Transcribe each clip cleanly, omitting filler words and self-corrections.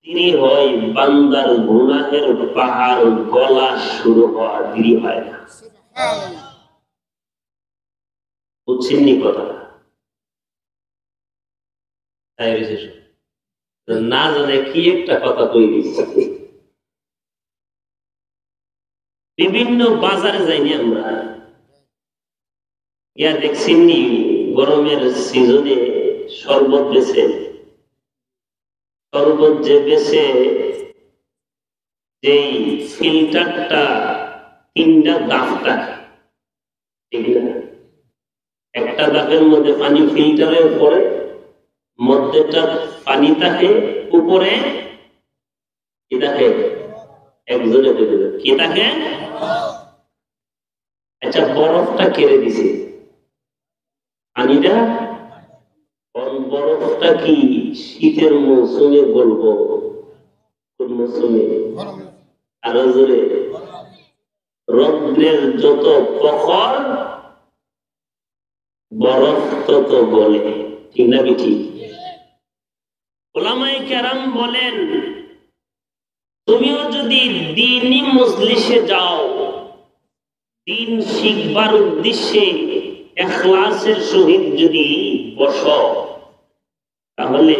দেরি হয় বান্দার গুনাহের পাহাড় গলা শুরু হওয়া দেরি হয় না। বুঝছেন কথা? না জানে কি একটা কথা কই দিচ্ছে। বিভিন্ন বাজারে যাইনি আমরা, ইয়া দেখছিনি গরমের সিজনে শরবত বেছে, শরবত যে বেছে যেই ফিল্টারটা 3টা দাঁত থাকে, ঠিক না? একটা দাঁতের মধ্যে পানি ফিল্টারের পরে মধ্যেটা পানি থাকে, উপরে কি থাকে? একজনে কি থাকে? আচ্ছা, বরফটা কেড়ে দিছে পানিটা। বরফটা কি শীতের মৌসুমে বলবো? কোন মৌসুমে? আরো জোরে। রৌদ্রের যত প্রখর বরফ তত গলে, ঠিক না ঠিক? উলামায়ে কেরাম বলেন, তুমিও যদি দ্বীনি মজলিসে যাও, দ্বীন শিখবার উদ্দেশ্যে ইখলাসের সহিত যদি বসো, তাহলে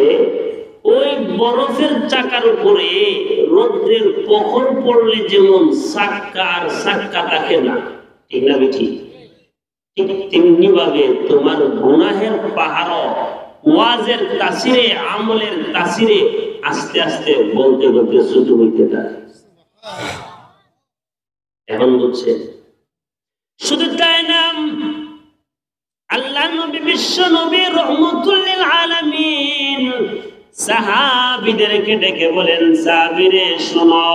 ওই বরফের চাকার উপরে রৌদ্রের প্রখর পড়লে যেমন সাক্কা আর সাক্কা থাকে না, ঠিক না ঠিক? ঠিক তেমনি ভাবে তোমার গুনাহের পাহাড় ওয়াজের তাসিরে, আমলের তাসিরে আস্তে আস্তে বলতে বলতে ছোট হইতে থাকে। এখন বুঝছে? শুধু তাই না, আল্লাহ নবী বিশ্ব নবী রহমতুল লিল আলামিন সাহাবীদেরকে ডেকে বলেন, সাহাবীরে শোনো,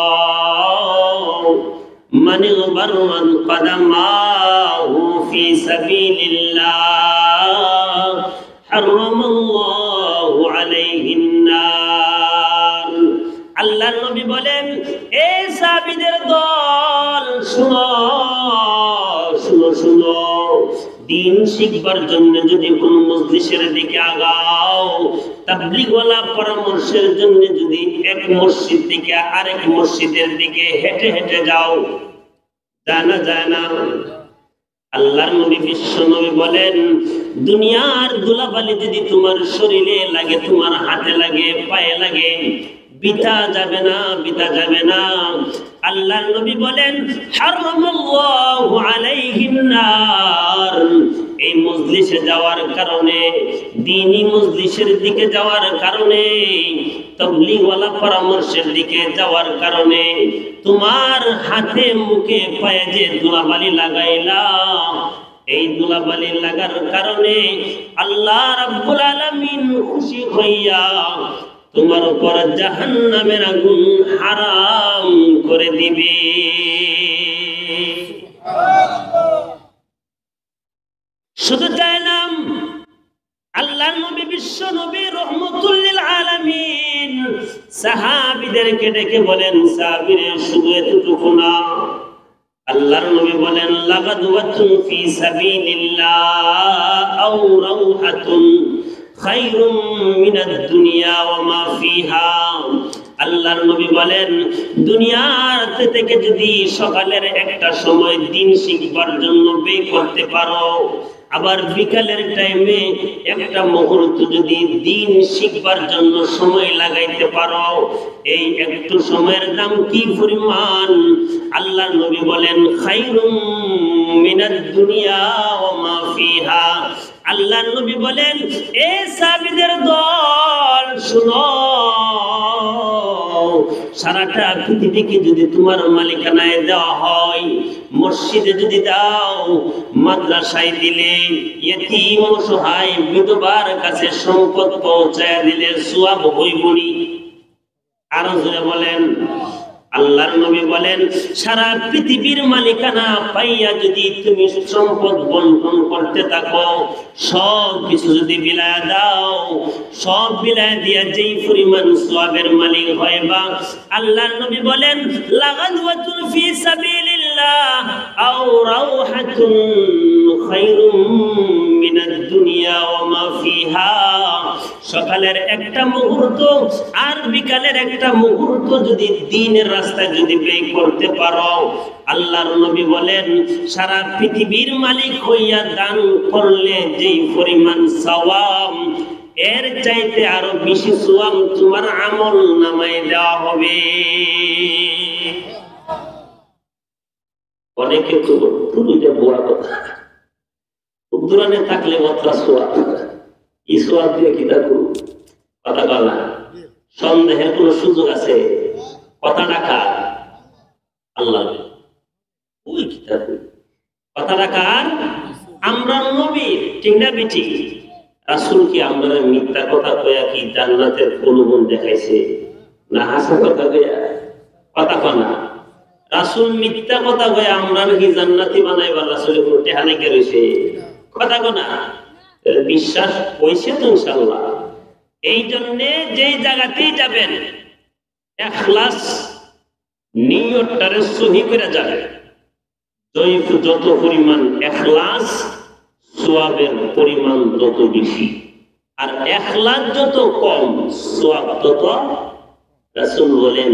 মান গবারমান কদামাহু ফি সাবিলিল্লাহ হারামাল্লাহু আলাইহিন নার। আল্লাহর নবী বলেন, এ সাহাবীদের দল, শোনো শোনো শোনো, দ্বীন শিখবার জন্য যদি কোন মজলিসের দিকে আগাও, তাবলীগওয়ালা পরামর্শের জন্য যদি এক মসজিদ থেকে আরেক মসজিদের দিকে হেঁটে হেঁটে যাও, জানা যায় না। আল্লাহর নবী বিশ্ব নবী বলেন, দুনিয়ার ধুলাবালি যদি তোমার শরীরে লাগে, তোমার হাতে লাগে, পায়ে লাগে, বিতা যাবে না, বিতা যাবে না। আল্লাহর নবী বলেন, হারামাল্লাহু আলাইহিন নার। এই মজলিসে যাওয়ার কারণে, দ্বীনি মজলিসের দিকে যাওয়ার কারণে, তাবলীগওয়ালা পরামর্শের দিকে যাওয়ার কারণে তোমার হাতে মুখে পায়ে যে ধুলাবালি লাগাইলা, এই ধুলাবালি লাগার কারণে আল্লাহ রাব্বুল আলামিন খুশি হইয়া তোমার উপর জাহান্নামের আগুন হারাম করে দিবে। শুধু তাই না, আল্লাহর নবী বিশ্ব নবী রহমতুল লিল আলামিন সাহাবীদেরকে ডেকে বলেন, সাহাবীরে শুধু এতটুকু না, আল্লাহর নবী বলেন, লাগাদওয়াতুন ফি সাবিলিল্লাহ আও রাওহাতুন খায়রুম মিনাদ দুনিয়া ওয়া মা ফিহা। আল্লাহর নবী বলেন, দুনিয়ার থেকে যদি সকালের একটা সময় দ্বীন শিখবার জন্য ব্যয় করতে পারো, আবার বিকালের টাইমে একটা মুহূর্ত যদি দ্বীন শিখবার জন্য সময় লাগাইতে পারো, এই একটু সময়ের দাম কি পরিমাণ? আল্লাহর নবী বলেন, খায়রুম মিনাদ দুনিয়া ওয়া মা ফিহা। আল্লাহর নবী বলেন, এ সাহাবীদের দল, শুনো, সারাটা পৃথিবীকে যদি তোমার মালিকানায় দেওয়া হয়, মসজিদে যদি দাও, মাদ্রাসায় দিলে, ইয়েতিম অসহায় বিধবার কাছে সম্পদ পৌঁছায় দিলে সওয়াব হইবনি। আরো জোরে বলেন, আল্লাহর নবী বলেন সারা পৃথিবীর মালিকানা পাইয়া যদি তুমি সম্পদ বন্টন করতে থাকো, সব কিছু যদি বিলায় দাও, সব বিলায় দিয়া যেই পরিমাণ সওয়াবের মালিক হইবা, আল্লাহর নবী বলেন লাগাদওয়াতুন ফি সাবিলিল্লাহ আও রাওহাতুন খায়রুম মিনাদ দুনিয়া ওয়া মা ফিহা। সকালের একটা মুহূর্ত আর বিকালের একটা মুহূর্ত যদি দ্বীনের রাস্তায় যদি ব্যয় করতে পারো, আল্লাহর নবী বলেন সারা পৃথিবীর মালিক হইয়া দান করলে যেই পরিমাণ সওয়াব, এর চাইতে আরো বেশি সওয়াব তোমার আমল নামায় দেওয়া হবে। অনেকে তো পুরুষে বুয়া কথা উদ্দুরানে থাকলে মাত্রা সোয়াব, এই সোয়াব দিয়ে কি থাকবো? কথা বলা সন্দেহের কোন সুযোগ আছে? কথা রাখা আল্লাহ ওই কি থাকবো? কথা রাখার আমরা নবী ঠিক না বেটি? রাসূল কি আমরা মিথ্যা কথা কয়া কি জান্নাতের প্রলোভন দেখাইছে না হাসা কথা কয়া? কথা কনা রাসূল মিথ্যা কথা কয়া আমরা কি জান্নাতি বানাইবার রাসূলের কোনো টেহা লেগে রইছে? কথা কনা বিশ্বাস হইছে তো ইনশাআল্লাহ। এই জন্য যেই জায়গাতেই যাবেন ইখলাস নিয়তটারে সহি করে যাবেন। যত পরিমাণ ইখলাস সওয়াবের পরিমাণ তত বেশি, আর ইখলাস যত কম সওয়াব তত। রাসূল বলেন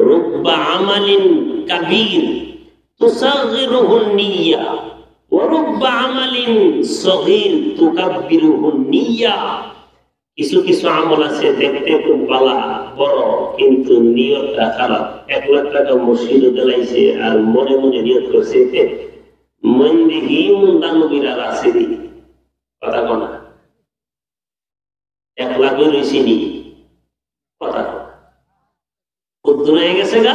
রুব্বা আমালিন কাবীর তুসাগিরুহু নিয়্যা ওয়া রুব্বা আমালিন সগীর তুকাব্বিরুহু নিয়্যা। কিছু কিছু আমল আছে দেখতে খুব ভালো বড়, কিন্তু নিয়তটা খারাপ। 1 লাখ টাকা মসজিদে দিলাইছে আর মনে মনে নিয়ত করছে মন দেখি মুন্দা নবীরা আছে রে। কথা কনা 1 লাখ রয়েছে নি। কথা উদ্দুর হয়ে গেছে গা।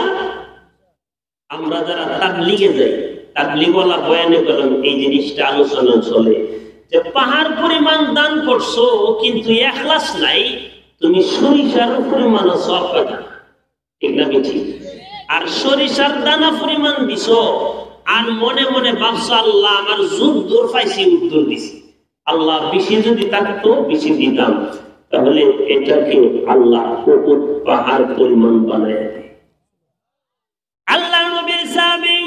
আমরা যারা তাবলীগে যাই, তাবলীগওয়ালা বয়ানে করেন এই জিনিসটা আলোচনা চলে যে পাহাড় পরিমাণ দান করছো কিন্তু ইখলাস নাই, তুমি সরিষার পরিমাণ সওয়াব পাবা। ঠিক না বেঠি? আর সরিষার দানা পরিমাণ দিছো আর মনে মনে ভাবছো আল্লাহ আমার যুদ্ধর পাইছি উত্তর দিছি, আল্লাহ বেশি যদি থাকতো বেশি দিতাম, তাহলে এটাকে আল্লাহ বহুত পাহাড় পরিমাণ বানায় দেয়। আল্লাহ নবীর সাহাবী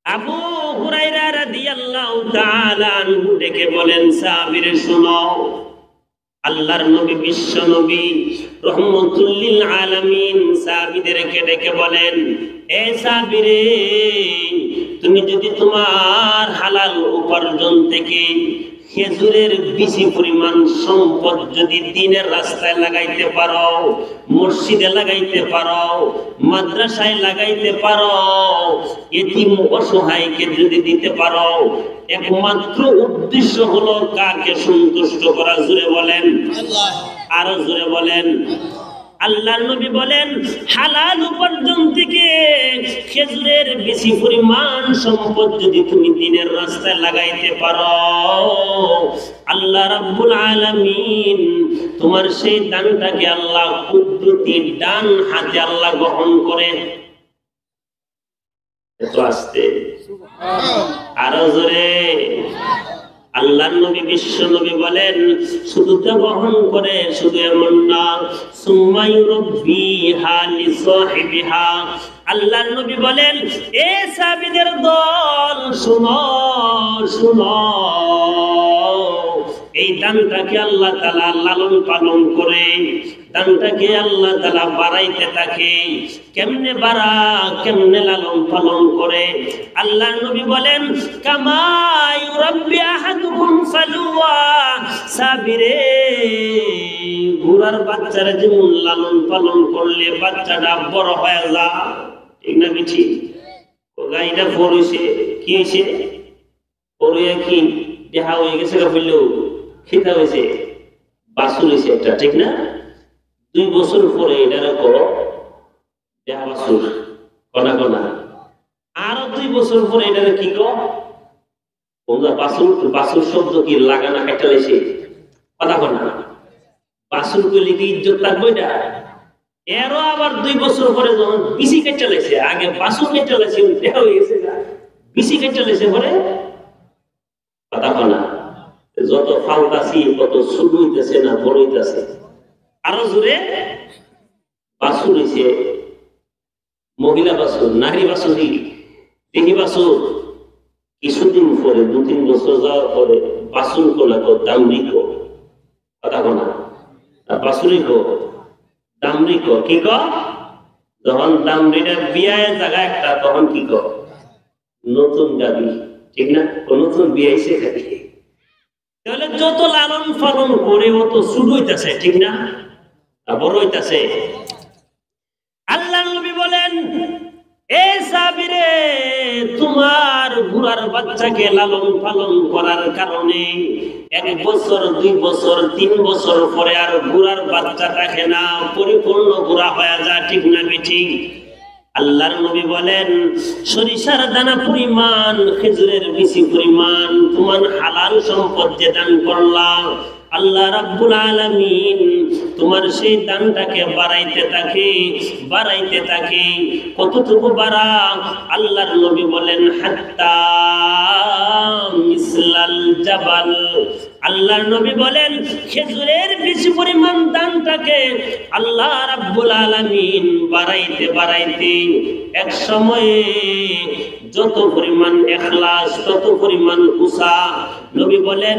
আবু হুরায়রা রাদিয়াল্লাহু তাআলা আনহু ডেকে বলেন সাহাবীরে শোনো, আল্লাহর নবী বিশ্ব নবী রহমাতুল লিল আলামিন সাহাবীদেরকে ডেকে বলেন এ সাহাবীরে, তুমি যদি তোমার হালাল উপার্জন থেকে খেজুরের বেশি পরিমাণ সম্পদ যদি দ্বীনের রাস্তায় লাগাইতে পারো, মসজিদে লাগাইতে পারো, মাদ্রাসায় লাগাইতে পারো, এতিম অসহায়কে যদি দিতে পারো, একমাত্র উদ্দেশ্য হলো কাকে সন্তুষ্ট করা? জোরে বলেন আল্লাহ। আরো জোরে বলেন আল্লাহর নবী বলেন হালাল উপার্জন থেকে খেজুরের বেশি পরিমাণ সম্পদ যদি তুমি দ্বীনের রাস্তায় লাগাইতে পারো, আল্লাহ রাব্বুল আলামিন তোমার সেই দানটাকে আল্লাহ কুদরতি ডান হাতে আল্লাহ গ্রহণ করে। এত আস্তে আরো জোরে আল্লাহর নবী বিশ্ব নবী বলেন শুধু তা গ্রহণ করে, শুধু এমন না, সুম্মা ইউরব্বিহা লিসাহিবিহা। আল্লাহর নবী বলেন এ সাহাবীদের দল শুনো শুনো, এই দানটাকে আল্লাহ তাআলা লালন পালন করে, দানটাকে আল্লাহ তাআলা বাড়াইতে থাকে। কেমনে বাড়া, কেমনে লালন পালন করে? আল্লাহর নবী বলেন কামা ইউরাব্বি আহাদুকুম ফালুয়া। সাবিরে ঘোড়ার বাচ্চারা যেমন লালন পালন করলে বাচ্চাটা বড় হয়ে যায়, ঠিক না বেঠি? ও গাইটা পড়েছে কি হয়েছে, পড়ে কি দেহা হয়ে গেছে, ফেললেও খিতা হয়েছে, বাছুর হয়েছে একটা, ঠিক না? 2 বছর পরে এটা রাখো দেহা বাছুর কনা কনা, আরো 2 বছর পরে এটা কি কো বাছুর। বাছুর শব্দ কি লাগানা কাটা লেছে? কথা কনা বাছুর করলে কি ইজ্জত থাকবে? এটা এরও আবার 2 বছর পরে যখন বিসি কেটে লাইছে, আগে বাসুর কেটে লাইছে, দেখা হয়ে গেছে, বিসি কেটে লাইছে পরে কথা বলা। যত ফালতাছি কত শুরু হইতেছে না বড় হইতেছে, আরো জোরে বাসুর হইছে, মহিলা বাসুর, নারী বাসুরি, তিনি বাসুর। কিছুদিন পরে 2-3 বছর যাওয়ার পরে বাসুর কোলা কো দামরি কো, কথা বলা, বাসুরি কো দামরি কো, কি কো? যখন দামরিটা বিয়ায় জায়গা একটা, তখন কি কো? নতুন গাবি, ঠিক না? নতুন বিয়াইছে খালি। তাহলে যত লালন পালন করে অত শুরু হইতেছে, ঠিক না? বড় হইতেছে। আল্লাহ নবী বলেন, এ সাবিরে, তোমার বুড়ার বাচ্চাকে লালন পালন করার কারণে 1 বছর 2 বছর 3 বছর পরে আর বুড়ার বাচ্চা থাকে না, পরিপূর্ণ বুড়া হয়ে যায়, ঠিক না বেঠিক? আল্লাহর নবী বলেন, সরিষার দানা পরিমাণ, খেজুরের বিচি পরিমাণ তোমার হালাল সম্পদ যে দান করলাম, আল্লাহ রাব্বুল আলামিন তোমার সেই দানটাকে বাড়াইতে থাকে। কতটুকু বাড়া? আল্লাহর নবী বলেন, হাত্তা মিসলাল জাবাল। আল্লাহর নবী বলেন, খেজুরের বেশি পরিমাণ দানটাকে আল্লাহ রাব্বুল আলামিন বাড়াইতে এক সময়ে যত পরিমাণ ইখলাস, তত পরিমাণ উসা। নবী বলেন,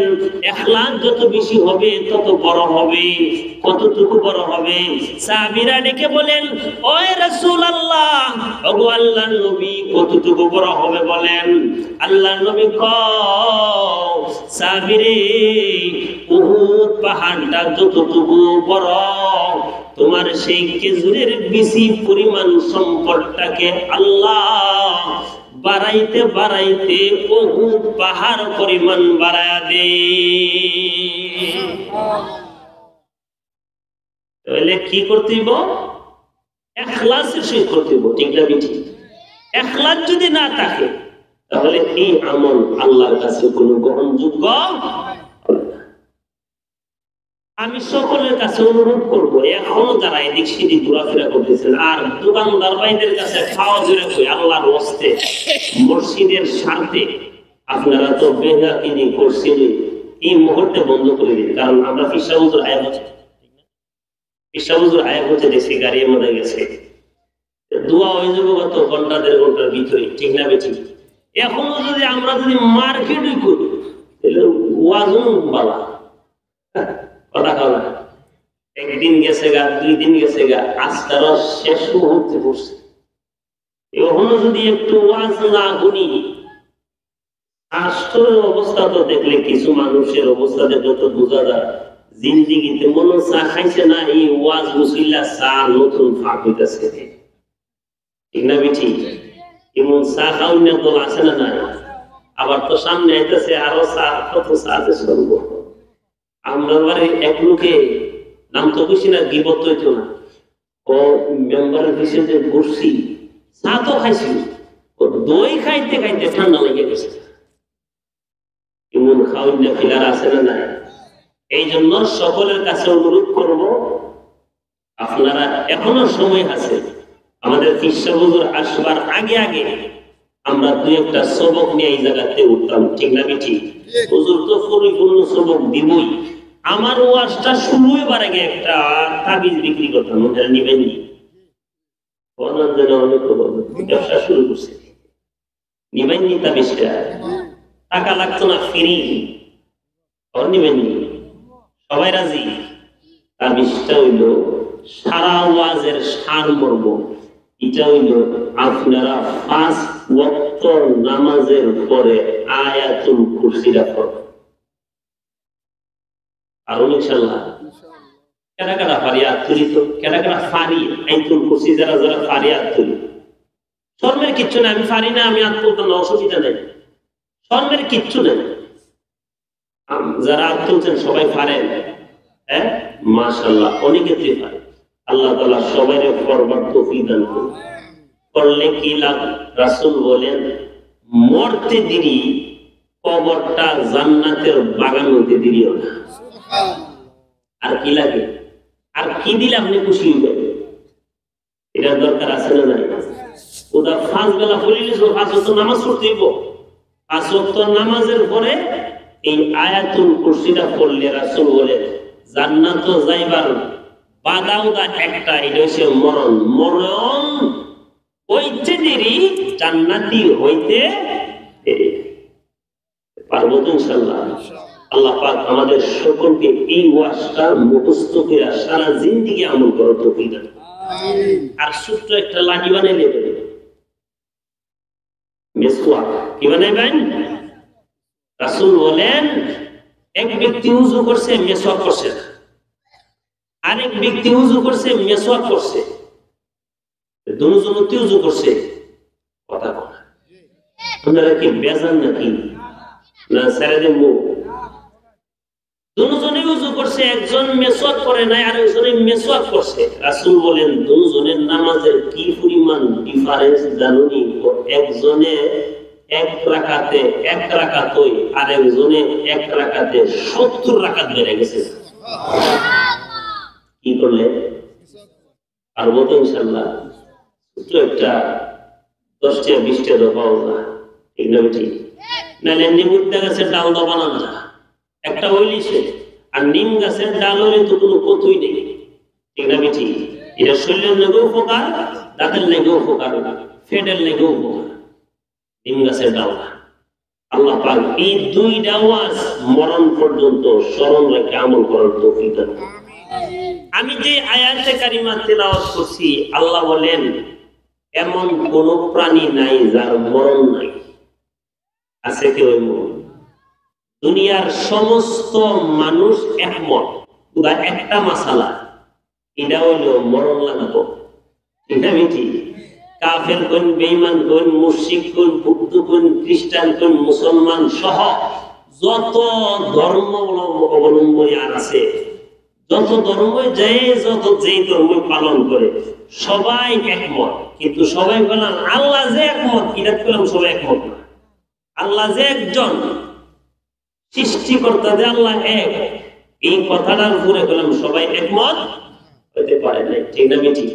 ইখলাস যত বেশি হবে তত বড় হবে। কতটুকু বড় হবে? সাহাবীরা ডেকে বলেন, ওই রাসূলুল্লাহ, ওগো আল্লাহর নবী, কতটুকু বড় হবে বলেন? আল্লাহর নবী কও, সাহাবীরে, উহুদ পাহাড়টা যতটুকু বড়, তোমার সেই খেজুরের বেশি পরিমাণ সম্পদটাকে আল্লাহ বাড়াইতে উহুদ পাহাড় পরিমাণ বাড়ায়া দে। তাহলে কি করতে হইব? ইখলাসের সহিত করতে হইব, ঠিক না বেঠিক? ইখলাস যদি না থাকে, তাহলে এই আমল আল্লাহর কাছে কোনো গ্রহণযোগ্য হবে না। আমি সকলের কাছে অনুরোধ করব, এখনো যারা এদিক সেদিক ঘোরাফেরা করতেছেন, আর দোকানদার ভাইদের কাছে খাওয়া জোরে কই, আল্লাহর ওয়াস্তে মসজিদের স্বার্থে আপনারা তো বেগাকিনি করছিলেন, এই মুহূর্তে বন্ধ করে দিন। কারণ আমরা পিসা হুজুর আয়া হচ্ছে দেখছি গাড়ির মধ্যে গেছে, দোয়া হয়ে যাবো কত ঘন্টা 1.5 ঘন্টার ভিতরে, ঠিক না বেঠিক? এখনো যদি আমরা মার্কেটই করি, তাহলে ওয়াজুন বালা কথা খাওয়া। একদিন গেছে গা, 2 দিন গেছে গা, আজকাল শেষ মুহূর্তে পড়ছে। এখনো যদি একটু ওয়াজ না শুনি, আশ্চর্য অবস্থা তো দেখলে, কিছু মানুষের অবস্থা দেখলে তো বোঝা যায় জিন্দিগিতে মনে চা খাইছে না, এই ওয়াজ মুসিল্লা চা নতুন ফাঁক হইতেছে, ঠিক না বেঠিক? এমন চা খাওয়ার দল আছে না নাই? আবার তো সামনে আইতেছে আরো চা, কত চা আছে শুনবো। আমরা বাড়ি এক লোকে, নাম তো বুঝি না, গিবত হইতো না, ও মেম্বারের পিছনে বসছি, চা তো খাইছি, ও দই খাইতে ঠান্ডা লেগে গেছে। এমন খাওয়ার ফিলার আছে না নাই? এই জন্য সকলের কাছে অনুরোধ করব, আপনারা এখনো সময় আছে, আমাদের পিসা হুজুর আসবার আগে আমরা 2-1টা সবক নিয়ে এই জায়গাতে উঠতাম, ঠিক না বেঠিক? হুজুর তো পরিপূর্ণ সবক দিবই। আমার ওয়াজটা শুরু হবার আগে একটা তাবিজ বিক্রি করতাম, ওটা নিবেন নি? অনেক ব্যবসা শুরু করছে, নিবেন নি তাবিজটা? টাকা লাগতো না, ফ্রি। নিবেন নি? সবাই রাজি? তাবিজটা হইল সারা ওয়াজের সারমর্ম। এটা হইল, আপনারা 5 ওয়াক্ত নামাজের পরে আয়াতুল কুরসিটা পড়বেন। আর ইনশাআল্লাহ কেডা ফারিয়াত তুলি, তো কেডা ফারি আয়াতুল কুরসি, যারা ফারিয়াত তুলি, শর্মের কিচ্ছু নাই। আমি ফারি না, আমি আত্মুলতাম না, অসুবিধা নেই, শর্মের কিচ্ছু নেই। যারা আত্মুলছেন সবাই পারেন, হ্যাঁ মাশাআল্লাহ, অনেকেই পারে। আল্লাহ তাআলা সবাইকে করবার তৌফিক দান করুন। করলে কি লাভ? রাসূল বলেন, মরতে দেরি, কবরটা জান্নাতের বাগান হতে দেরিও না। আর কি লাগে? আর কি দিলে আপনি খুশি হবেন? এটার দরকার আছে না নাই? ওটা 5 বেলা পড়িলিস, 5 ওয়াক্ত নামাজ পড়তে হইব। 5 ওয়াক্ত নামাজের পরে এই আয়াতুল কুরসিটা পড়লে রাসূল বলেন জান্নাত যাইবার বাধাওটা একটা, এটা হচ্ছে মরণ। মরণ হইতে দেরি, জান্নাতি হইতে দেরি। পারবো তো ইনশাআল্লাহ? আল্লাহ পাক আমাদের সকলকে এই ওয়াজটা মুখস্থ করে সারা জিন্দেগি আমল করার তৌফিক দান। আমিন। আর ছোট্ট একটা লাঠি বানাইলে দেবে, মেসওয়াক কি বানাইবেন? রাসূল বলেন এক ব্যক্তি ওযু করছে, মেসওয়াক করছে না, আরেক ব্যক্তি ওযু করছে, মেসওয়াক করছে, দুজন ওযু করছে, কথা বলা আপনারা কি বেজান নাকি? না ছেড়ে দেব? দুজনে ওযু করছে, একজন মেসওয়াক করে নাই, আরেকজনে মেসওয়াক করছে। রাসূল বলেন দুজনের নামাজের কি পরিমাণ ডিফারেন্স জানুনি? একজনে এক রাকাতে 1 রাকাতই, আরেকজনে 1 রাকাতে 70 রাকাত বেড়ে গেছে। কি করলে আর মতো ইনশাআল্লাহ ছোট্ট একটা 10টা 20টা দফাও না, ঠিক না? ঠিক নাহলে নিম গাছের ডাল দা বানানো যায় একটা হইলিছে, আর নিম গাছের ডাল হলে তো কোনো কতই নেই, ঠিক না? ঠিক এটা শরীরের লেগেও উপকার, দাঁতের লেগেও উপকার, ফেটের লেগেও উপকার, নিম গাছের ডাল। আল্লাহ পাক এই 2টা ওয়াজ মরণ পর্যন্ত স্মরণ রেখে আমল করার তৌফিক দান। আমি যে আয়াতে কারিমা তেলাওয়াত করছি, আল্লাহ বলেন এমন কোন প্রাণী নাই যার মরণ নাই। আছে কেউ? দুনিয়ার সমস্ত মানুষ একমত, পুরা একটা মাসালা, এটা হইল মরণ লাগবো, এটা বেটি। কাফের কোন, বেঈমান কোন, মুশরিক কোন, বৌদ্ধ কোন, খ্রিস্টান কোন, মুসলমান সহ যত ধর্ম অবলম্বন আর আছে, যত ধর্ম যেই ধর্ম পালন করে সবাই একমত। কিন্তু সবাই বললাম আল্লাহ যে একমত, এটা পেলাম সবাই একমত না। আল্লাহ যে একজন সৃষ্টিকর্তা, যে আল্লাহ এক, এই কথাটার উপরে বললাম সবাই একমত হইতে পারে না, ঠিক না? ঠিক।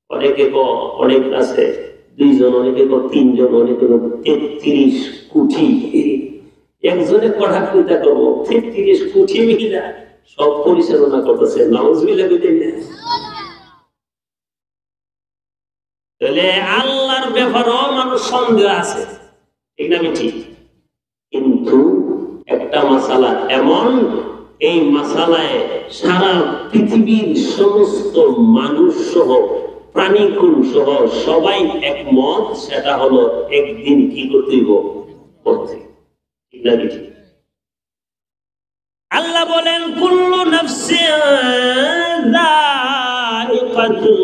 অনেকে অনেক আছে 2 জন, অনেকে 3 জন, অনেকে 33 কোটি। একজনে কথা কইতা করবো 33 কোটি মিলা সব পরিচালনা করতেছে, নাউজুবিল্লাহ কইতেন না? তাহলে আল্লাহর ব্যাপারেও মানুষ সন্দেহ আছে, ঠিক না? ঠিক। কিন্তু একটা মাসালা এমন, এই মাসালায় সারা পৃথিবীর সমস্ত মানুষ সহ প্রাণীকুল সহ সবাই একমত, সেটা হলো একদিন কি করতে হইব, করতে, ঠিক না? ঠিক। আল্লাহ বলেন কুল্লু নাফসিন যায়িকাতুল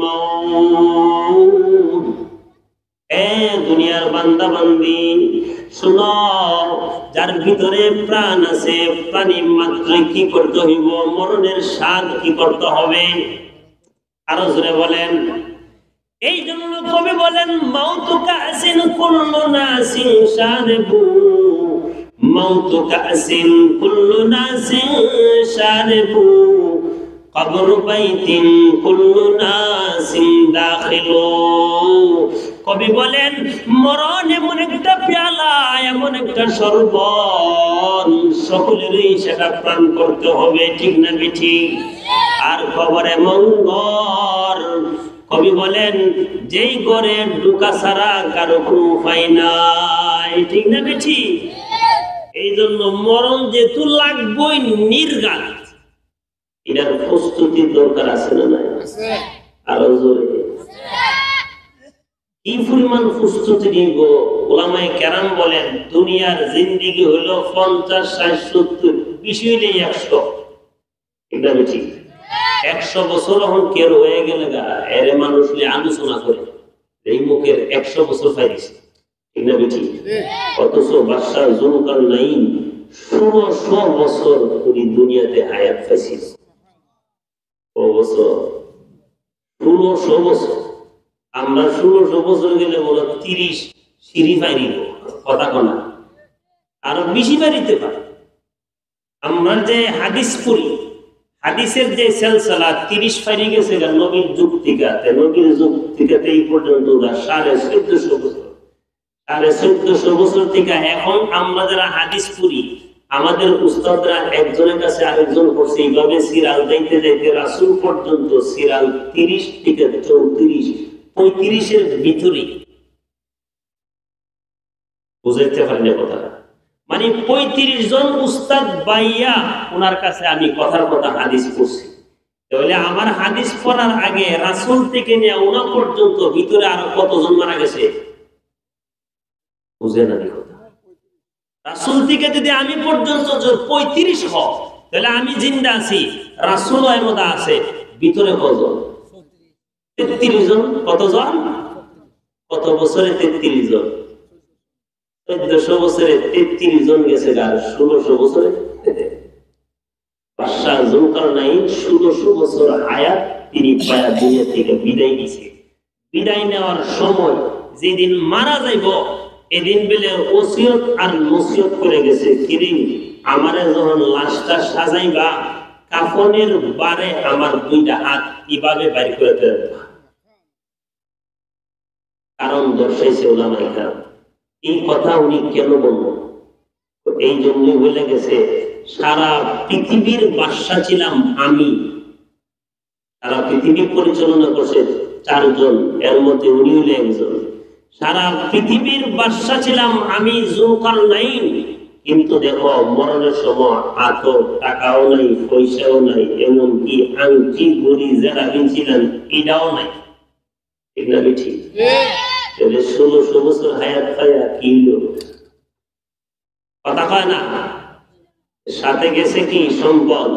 মাউত। দুনিয়ার বান্দা বান্দি শুনো, যার ভিতরে প্রাণ আছে, প্রাণী মাত্র কি করতে হইব, মরণের স্বাদ কি করতে হবে। আরো জোরে বলেন। এই জন্য কবি বলেন মাউতু কাসিন কুল্লু নাসিন শারিবু, মাউতু কাসিন কুল্লু নাসিন শারিবু, কবর বাইতিন কুল্লু নাসিন দাখিলু। কবি বলেন মরণ এমন একটা পেয়ালা, এমন একটা শরবত, সকলেরই সেটা পান করতে হবে, ঠিক না? ঠিক। আর কবর এমন ঘর, কবি বলেন যেই ঘরে ঢুকা ছাড়া কারো কোনো উপায় নাই, ঠিক না? ঠিক। এই জন্য মরণ যেহেতু লাগবই নির্ঘাত, এটার প্রস্তুতির দরকার আছে না নাই? আরো জোরে কি পরিমাণ প্রস্তুতি নিব? ওলামায়ে কেরাম বলেন দুনিয়ার জিন্দেগি হলো 50, 60, 70, বেশি হইলে 100, ঠিক না? ঠিক। 100 বছর এখন কের হয়ে গেলে গা, এরে মানুষ আলোচনা করে এই মুখের 100 বছর পাইছে, ঠিক না? ঠিক। অথচ বাদশাহ জুলকারনাইন 1600 বছর উনি দুনিয়াতে হায়াত পাইছিল। কত বছর? 1600 বছর। আমরা 1600 বছর গেলে বলো 30 সিঁড়ি পাইব, কথা কনা আরো বেশি বাড়িতে পারে। আমরা যে হাদিস পড়ি, হাদিসের যে সিলসিলা 30 ফাইরে গেছে নবীর যুগ থেকে, নবীর যুগ থেকে এই পর্যন্ত 1450 বছর, 1450 বছর থেকে এখন আমরা যারা হাদিস পড়ি, আমাদের উস্তাদরা একজনের কাছে আরেকজন পড়ছে, এইভাবে সিরাল যাইতে যাইতে রাসূল পর্যন্ত সিরাল 30 থেকে 34 35 এর ভিতরে। বুঝাইতে পারলে কথাটা? মানে 35 জন উস্তাদ বাইয়া ওনার কাছে আমি কথার কথা হাদিস পড়ছি। তাহলে আমার হাদিস পড়ার আগে রাসূল থেকে নিয়ে ওনা পর্যন্ত ভিতরে আরো কতজন মারা গেছে? বুঝে না কথা? রাসূল থেকে যদি আমি পর্যন্ত 35 হও, তাহলে আমি জিন্দা আছি, রাসূল এর মধ্যে আছে, ভিতরে কতজন? 33 জন। কতজন? কত বছরে 33 জন? 1400 বছরে 33 জন গেছে, আর 1600 বছরে বাদশাহ যুলকারনাইন 1600 বছর হায়াত তিনি পায়া দুনিয়া থেকে বিদায় নিছে। বিদায় নেওয়ার সময় যেদিন মারা যাইব, এদিন বেলে ওসিয়ত আর নসিহত করে গেছে, কিরিং আমারে যখন লাশটা সাজাইবা, কাফনের বারে আমার 2টা হাত কিভাবে বাইর করে দেবা। কারণ দর্শাইছে উলামায়ে কেরাম। এই কথা উনি কেন বলবো? এই জন্যই বলে গেছে, সারা পৃথিবীর বাদশা ছিলাম আমি। সারা পৃথিবী পরিচালনা করছে 4 জন, এর মধ্যে উনি হলেন একজন। সারা পৃথিবীর বাদশা ছিলাম আমি যুলকারনাইন, কিন্তু দেখো মরণের সময় এত টাকাও নাই, পয়সাও নাই, এমনকি আংটি গড়ি যারা কিনছিলেন এটাও নাই। ঠিক না? ঠিক। 1600 বছর হায়াত পায়া কি কথা কয় না? সাথে গেছে কি সম্পদ,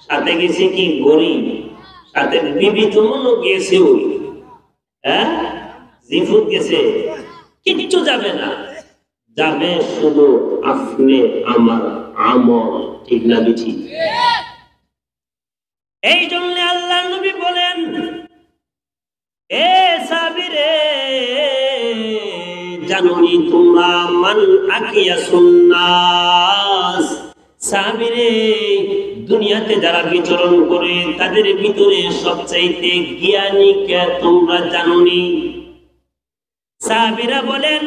সাথে গেছে কি গরিব, সাথে বিবি তো মনে গেছে, ওই জিফুত গেছে, কিচ্ছু যাবে না, যাবে শুধু আপনি আমার আমল। ঠিক না? ঠিক। এই জন্য আল্লাহ নবী বলেন, এ সাহাবীরে জানুনি তোমরা মান আকিয়াসুন নাস, সাহাবীরে দুনিয়াতে যারা বিচরণ করে তাদের ভিতরে সবচাইতে জ্ঞানী কে তোমরা জানুনি? সাহাবীরা বলেন,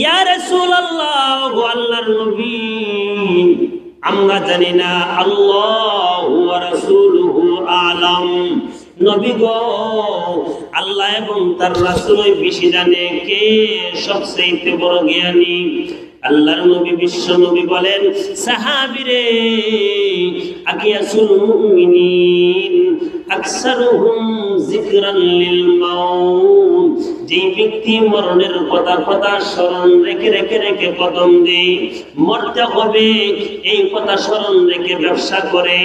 ইয়া রাসূলুল্লাহ, ও আল্লাহর নবী, আমরা জানি না, আল্লাহু ওয়া রাসূলুহু আ'লাম। নবী গো, আল্লাহ এবং তার রাসূল বেশি জানে, কে সবচেয়ে বড় জ্ঞানী? আল্লাহর নবী বিশ্ব নবী বলেন, সাহাবীরে আকিয়াসুল মুমিনিন আকসারুহুম যিকরান লিল মাউত, যে ব্যক্তি মরণের কথা স্মরণ রেখে রেখে রেখে কদম দেয়, মরতে হবে এই কথা স্মরণ রেখে ব্যবসা করে,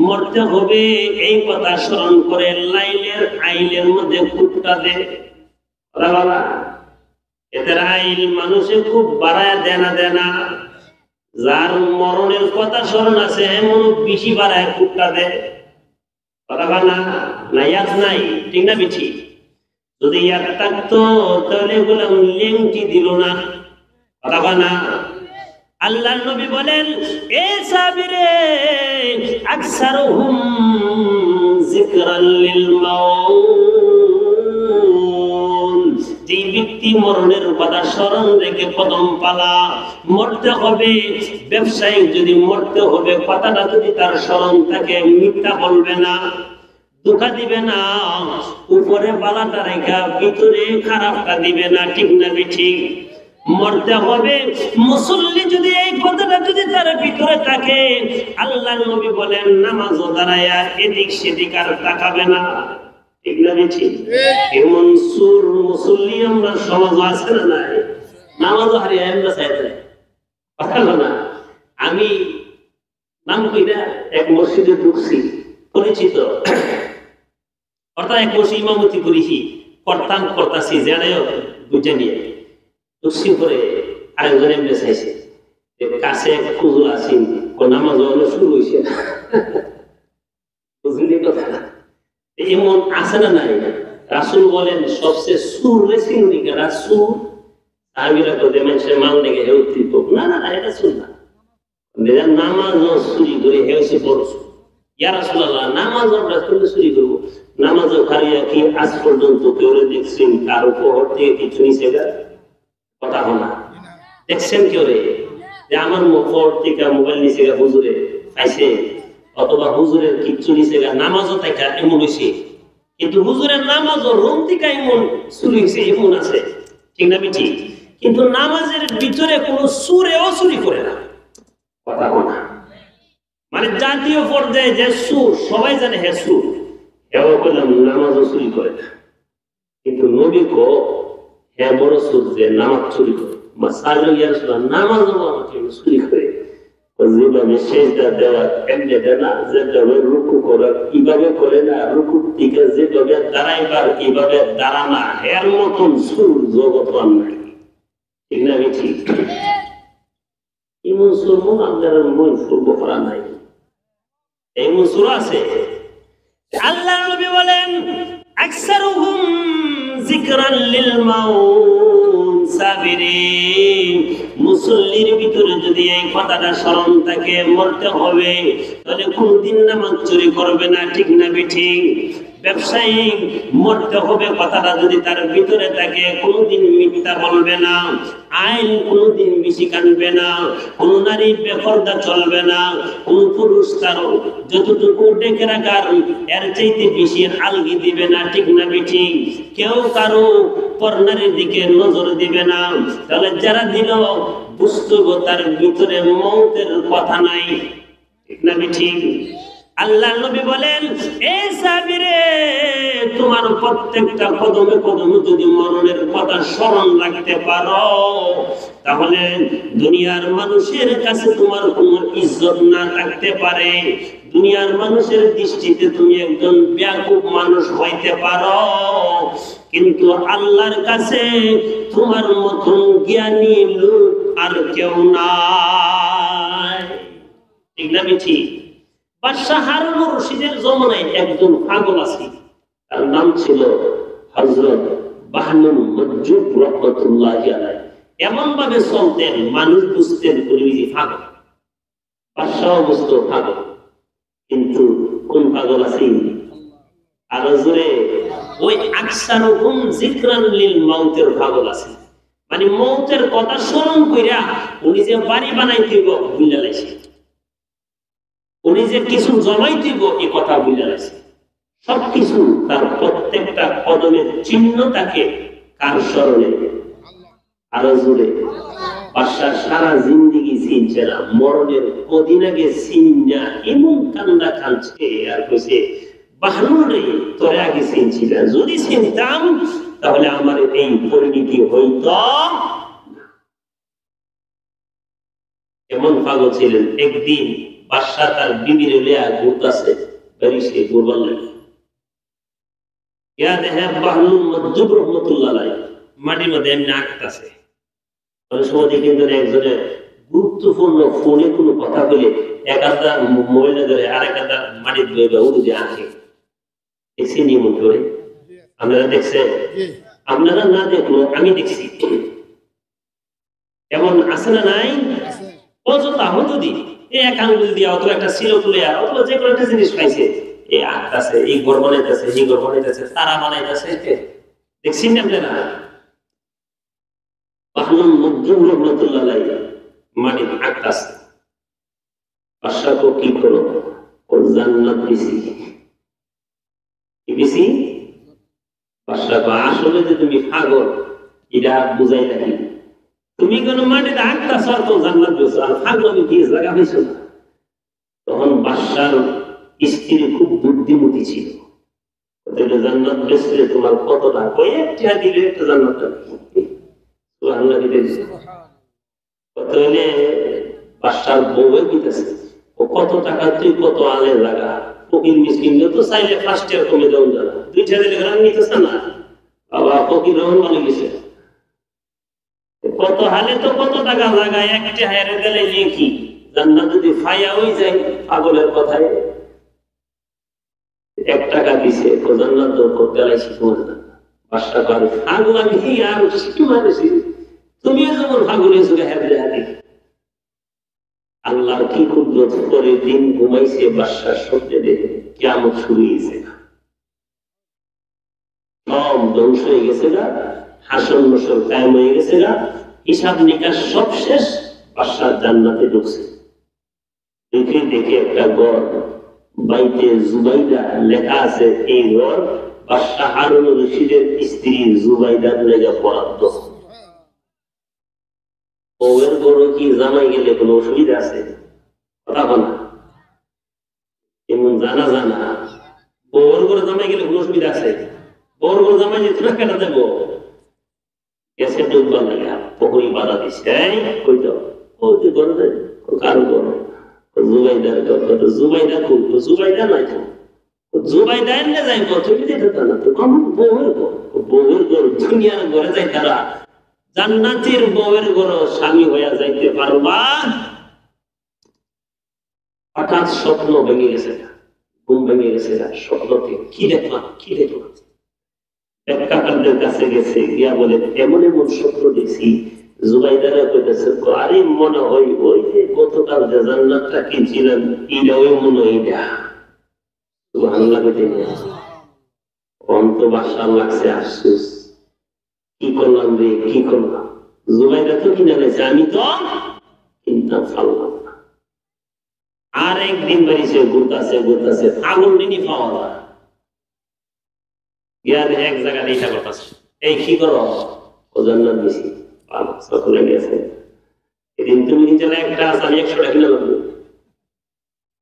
মরতে হবে এই কথা স্মরণ করে লাইলের আইলের মধ্যে কুটটা দেয়। বাবা, এদের আইল মানুষে খুব বাড়ায় দেনা, যার মরণের কথা স্মরণ আছে এমন বেশি বাড়ায় কুটটা দেয়। কথা না, না ইয়াদ নাই। ঠিক না? বেশি যদি ইয়াদ থাকতো তাহলে বললাম লেংটি দিল না। কথা না। আল্লাহর নবী বলেন, এ সাহাবীরে আকসারুহুম যিকরান লিল মাউত, যে ব্যক্তি মরণের কথা স্মরণ রেখে কদম পালা, মরতে হবে, ব্যবসায়িক যদি মরতে হবে, কথাটা যদি তার স্মরণ থাকে, মিথ্যা বলবে না, ধোঁকা দিবে না, উপরে বালাটা রেখা ভিতরে খারাপটা দিবে না। ঠিক না? ঠিক। মরতে হবে, মুসল্লি যদি এই কথাটা যদি তার ভিতরে থাকে, আল্লাহর নবী বলেন নামাজও দাঁড়ায়া এদিক সেদিক আর তাকাবে না। ঠিক না? ঠিক। এমন সুর মুসল্লি আমরা সমাজ আছে না? নাই। নামাজও হারিয়ে আমরা চাইতে না। আমি নাম কইরা এক মসজিদে ঢুকছি, পরিচিত, অর্থাৎ এক মসজিদ ইমামতি করেছি, করতাছি জেনেও বুঝে নিয়ে ঢুকছি। করে আরেকজন এমনি চাইছে কাছে খুজুর আছি, নামাজ শুরু হয়েছে। বুঝলি কথা? এমন আছে না? নাই। রাসূল বলেন সবচেয়ে সুর রেসিং রাসূল, সাহাবীরা কইতে মানুষের মাল লেগে হেউতি তো না, এটা সুর না। নামাজ চুরি করে হেউছে বড় সুর। ইয়া রাসূলুল্লাহ নামাজ আমরা করলে চুরি করবো? নামাজও খারিয়া কি আজ পর্যন্ত কেউ দেখছেন কারো উপর থেকে কিছু নিচে কথা হনা দেখছেন কেউ রে যে আমার মুখর থেকে মোবাইল নিচে হুজুরে পাইছে অথবা হুজুরের কিচ্ছু নিচে নামাজও তাই এমন হয়েছে, কিন্তু হুজুরের নামাজও রুম থেকে এমন চুরি হয়েছে এমন আছে, ঠিক না বেটি? কিন্তু নামাজের ভিতরে কোনো সুরেও চুরি করে না, কথা হনা। মানে জাতীয় পর্যায়ে যে সুর সবাই জানে হ্যাঁ সুর, এও বললাম নামাজও চুরি করে না। কিন্তু নবী কো হ্যাঁ বড় সুর যে নামাজ চুরি করে, নামাজও আমাকে চুরি করে। যেভাবে সেজদা দেওয়া এমনি দেয় না, যেভাবে রুকু করা কিভাবে করে না, রুকুর থেকে যেভাবে দাঁড়াইবার কিভাবে দাঁড়ানা, এর মতন সুর জগৎ নাই, ঠিক না? ঠিক এমন সুর মন আপনার মন পূর্ব করা নাই, এমন সুর আছে। আল্লাহ নবী বলেন আকসারুহুম যিকরান লিল মাউত সাবিরিন, মুসল্লির ভিতরে যদি এই কথাটা স্মরণ থাকে মরতে হবে তাহলে কোনদিন নামাজ চুরি করবে না, ঠিক না বেঠিক? ব্যবসায়ী মরতে হবে কথাটা যদি তার ভিতরে থাকে কোনদিন মিথ্যা বলবে না, আইন কোনদিন বেশি কানবে না, কোন নারী বেপরদা চলবে না, কোন পুরুষ তার যতটুকু ডেকে রাখার এর চাইতে বেশি আলগি দিবে না, ঠিক না বেঠিক? কেউ কারো পরনারীর দিকে নজর দিবে না। তাহলে যারা দিল বুঝতে তার ভিতরে মৌতের কথা নাই, ঠিক না বেঠিক? আল্লাহ নবী বলেন এ সাবিরে তোমার প্রত্যেকটা কদমে কদমে যদি মরণের কথা স্মরণ রাখতে পারো তাহলে দুনিয়ার মানুষের কাছে তোমার কোনো ইজ্জত না থাকতে পারে, দুনিয়ার মানুষের দৃষ্টিতে তুমি একজন ব্যাকুব মানুষ হইতে পারো, কিন্তু আল্লাহর কাছে তোমার মতন জ্ঞানী লোক আর কেউ নাই, ঠিক না বেঠিক? বাদশাহ হারুনুর রশিদের জমানায় একজন পাগল আছে, তার নাম ছিল হযরত বাহনুল মজজুব রাহমাতুল্লাহি আলাইহি। এমন ভাবে চলতেন মানুষ বুঝতেন উনি যে পাগল, বাদশাহ বুঝতো পাগল, কিন্তু কোন পাগল আছে? আর জোরে ওই আকসারুহুম যিকরান লিল মাউতের পাগল আছে, মানে মৌতের কথা স্মরণ কইরা উনি যে বাড়ি বানাইতে ভুলে লাইছে, উনি যে কিছু জমাই দিব এই কথা বুঝে আছে, সবকিছু তার প্রত্যেকটা কদমের চিহ্ন তাকে কার স্মরণে? আরো জোরে বাদশাহ সারা জিন্দিগি চিনছে না, মরণের কদিন আগে চিন্না এমন কান্দা কাঁদছে আর কইছে বাহনুর রে তোরে আগে চিনছি না, যদি চিনতাম তাহলে আমার এই পরিণতি হইত। এমন পাগল ছিলেন। একদিন বাদশাহ তার বিবির লিয়া ঘুরতাছে প্যারিসে ঘুরবার লাগে, ইয়া দেখে বাহনুল মজজুব রাহমাতুল্লাহ আলাইহি মাটির মধ্যে এমনি আঁকতাছে। অনেক সময় দেখেন একজনে গুরুত্বপূর্ণ ফোনে কোনো কথা বলে এক আধা মোবাইলে ধরে আর এক আধা মাটির উড়ে আঁকে, দেখছেন এমন করে? আপনারা দেখছেন? আপনারা না দেখলো আমি দেখছি, এমন আছে না নাই? অযথা হতদি এক আঙ্গুল দিয়া অথবা একটা সিলো তুলে অথবা যে কোনো একটা জিনিস পাইছে এই আঁকতাছে, এই ঘর বানাইতেছে, এই ঘর বানাইতেছে, তারা বানাইতেছে, দেখছেন না আপনারা? বাহনুল মজজুব রাহমাতুল্লাহ আলাইহি মাটি আঁকতাছে। বাদশাহ কো কি করো? ও জান্নাত দিছি। কি দিছি? বাদশাহ আসলে যে তুমি পাগল এটা বুঝাই লাগি, তুমি কোন মাটিতে আঁকতাছ আর তো জান্নাত দিছো, আর পাগলামি কি জায়গা হইছো না? তখন বাদশার স্ত্রী খুব বুদ্ধিমতী ছিল, তাহলে জান্নাত বেচলে তোমার কতটা কয়েকটা দিলে একটা জান্নাত সুবহানাল্লাহ দিতেছে। তাহলে বাদশার বউয়ে দিতেছে ও কত টাকা তুই কত আলে লাগা, ফকির মিসকিন তো চাইলে 5 টাকা কমে দেওয়া যাবে, 2 টাকা দিলে গ্রাম নিতেছে না বাবা, ফকির রহমান মালিক গেছে কত হালে তো কত টাকা লাগায় একটা হায়ারে গেলে লিখি জান্নাত যদি ফায়া হয়ে যায় পাগলের কথায় 1 টাকা দিছে তো জান্নাত করতে লাইছি তোমার না। বাদশা করে পাগল আমি কি আর কি মানেছি, তুমি যেমন পাগল হয়েছো হাতে হাতে আল্লাহর কি কুদরত, পরের দিন ঘুমাইছে বাদশার স্বপ্নে দেখে কিয়ামত শুরু হয়েছে, সব ধ্বংস হয়ে গেছে গা, হাসন নসর কায়েম হয়ে গেছে গা, হিসাব নিকাশ সব শেষ। বাদশাহ জান্নাতে ঢুকছে, দেখে দেখে একটা ঘর, বাইতে জুবাইদা লেখা আছে, এই ঘর বাদশাহ হারুন রশিদের স্ত্রী জুবাইদার লেগে বরাদ্দ। বউয়ের ঘরও কি জামাই গেলে কোনো অসুবিধা আছে? কথা বলা এমন জানা জানা, বউয়ের ঘরে জামাই গেলে কোনো অসুবিধা আছে? বউর ঘরে জামাই যেতে না, কেন দেবো? গেছে ডুববা লাগা, পুকুরি বাধা দিচ্ছে, কই তো ওই ঘরে দেয় কারো ঘর, জুবাইদার ঘর, জুবাইদা খুব, জুবাইদা নাই তো, জুবাইদা এনে যাই তুমি যেতে না তো, আমার বউয়ের ঘর, বউয়ের ঘর দুনিয়ার ঘরে যাই তারা, জান্নাতের বউয়ের ঘর স্বামী হইয়া যাইতে পারবা? হঠাৎ স্বপ্ন ভেঙে গেছে, ঘুম ভেঙে গেছে, স্বপ্নতে কি দেখলাম, কি দেখলাম? কাকারদের কাছে গেছে, গিয়া বলে এমন এমন স্বপ্ন দেখছি। জুবাইদারা কইতেছে, আরে মনে হয় ওই যে গতকাল যে জান্নাতটা কিনছিলেন, এটা ওই মনে হয় এটা। সুবহানাল্লাহ কইতে অন্ত বাসা লাগছে, আফসোস, কি করলাম রে, কি করলাম? জুবাইদা তো কিনে গেছে, আমি তো কিনতাম পারলাম না। আর একদিন বাড়িছে, ঘুরতাছে ঘুরতাছে, আগুন নিনি পাওয়া যায়, এক জায়গা দেখা করতেছে, এই কি করো? ও জান্নাত দিছি, চলে গেছে। এদিন তুমি নিজের একটা আছে, আমি 100 টাকা কিনে লাগবে,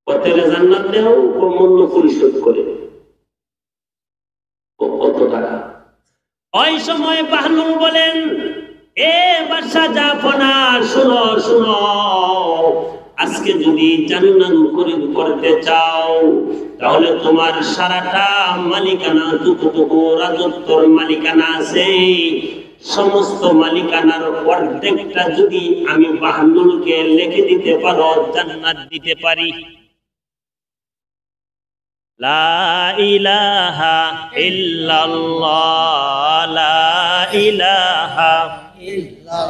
হোটেলে জান্নাত দেও, মূল্য পরিশোধ করে কত টাকা? ওই সময় বাহলুল বলেন, এ বাদশা জাফনা, শুনো শুনো, আজকে যদি জান্নাত করতে চাও, তাহলে তোমার সারাটা মালিকানা, যতটুকু রাজত্বর মালিকানা আছে, সমস্ত মালিকানার অর্ধেকটা যদি আমি বাহলুলকে লিখে দিতে পারো, জান্নাত দিতে পারি। লা ইলাহা ইল্লাল্লাহ, লা ইলাহা